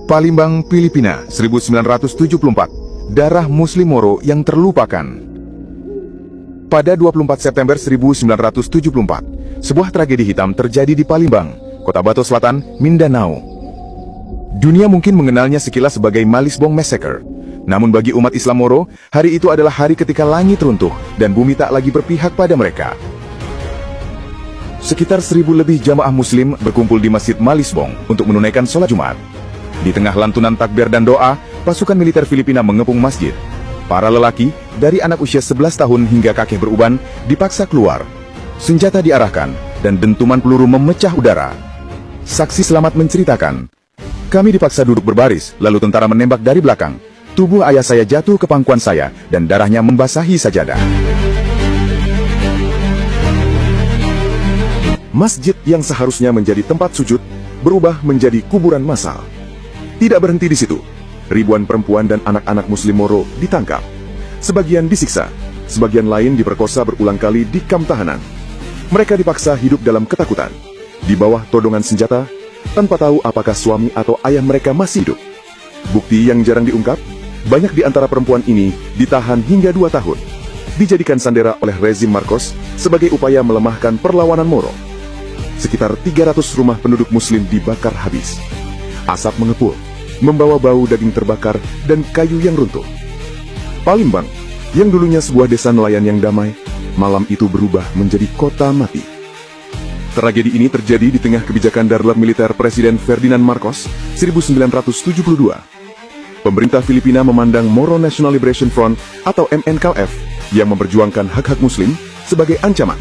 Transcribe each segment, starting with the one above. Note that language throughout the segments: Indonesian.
Palembang, Filipina, 1974. Darah Muslim Moro yang terlupakan. Pada 24 September 1974, sebuah tragedi hitam terjadi di Palembang, Kota Batu Selatan, Mindanao. Dunia mungkin mengenalnya sekilas sebagai Malisbong Massacre. Namun bagi umat Islam Moro, hari itu adalah hari ketika langit runtuh dan bumi tak lagi berpihak pada mereka. Sekitar 1.000 lebih jamaah muslim berkumpul di Masjid Malisbong untuk menunaikan sholat Jumat. Di tengah lantunan takbir dan doa, pasukan militer Filipina mengepung masjid. Para lelaki, dari anak usia 11 tahun hingga kakek beruban, dipaksa keluar. Senjata diarahkan, dan dentuman peluru memecah udara. Saksi selamat menceritakan, "Kami dipaksa duduk berbaris, lalu tentara menembak dari belakang. Tubuh ayah saya jatuh ke pangkuan saya, dan darahnya membasahi sajadah." Masjid yang seharusnya menjadi tempat sujud, berubah menjadi kuburan massal. Tidak berhenti di situ. Ribuan perempuan dan anak-anak Muslim Moro ditangkap. Sebagian disiksa, sebagian lain diperkosa berulang kali di kamp tahanan. Mereka dipaksa hidup dalam ketakutan, di bawah todongan senjata, tanpa tahu apakah suami atau ayah mereka masih hidup. Bukti yang jarang diungkap, banyak di antara perempuan ini ditahan hingga 2 tahun. Dijadikan sandera oleh rezim Marcos sebagai upaya melemahkan perlawanan Moro. Sekitar 300 rumah penduduk Muslim dibakar habis. Asap mengepul, membawa bau daging terbakar dan kayu yang runtuh. Palembang, yang dulunya sebuah desa nelayan yang damai, malam itu berubah menjadi kota mati. Tragedi ini terjadi di tengah kebijakan darurat militer Presiden Ferdinand Marcos 1972. Pemerintah Filipina memandang Moro National Liberation Front atau MNKF yang memperjuangkan hak-hak Muslim sebagai ancaman.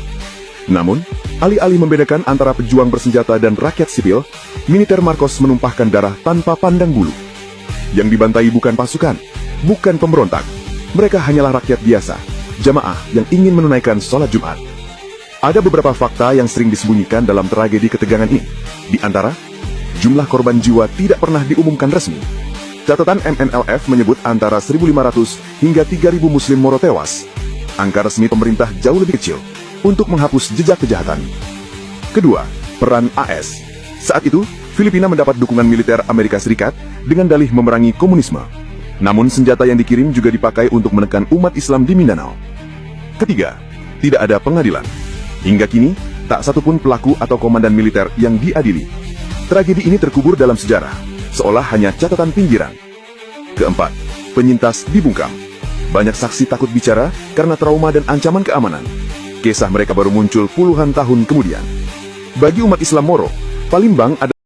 Namun, alih-alih membedakan antara pejuang bersenjata dan rakyat sipil, militer Marcos menumpahkan darah tanpa pandang bulu. Yang dibantai bukan pasukan, bukan pemberontak. Mereka hanyalah rakyat biasa, jamaah yang ingin menunaikan sholat Jumat. Ada beberapa fakta yang sering disembunyikan dalam tragedi ketegangan ini. Di antara, jumlah korban jiwa tidak pernah diumumkan resmi. Catatan MNLF menyebut antara 1.500 hingga 3.000 Muslim Moro tewas. Angka resmi pemerintah jauh lebih kecil untuk menghapus jejak kejahatan. Kedua, peran AS. Saat itu, Filipina mendapat dukungan militer Amerika Serikat dengan dalih memerangi komunisme. Namun senjata yang dikirim juga dipakai untuk menekan umat Islam di Mindanao. Ketiga, tidak ada pengadilan. Hingga kini, tak satupun pelaku atau komandan militer yang diadili. Tragedi ini terkubur dalam sejarah, seolah hanya catatan pinggiran. Keempat, penyintas dibungkam. Banyak saksi takut bicara karena trauma dan ancaman keamanan. Kisah mereka baru muncul puluhan tahun kemudian. Bagi umat Islam Moro, Palembang adalah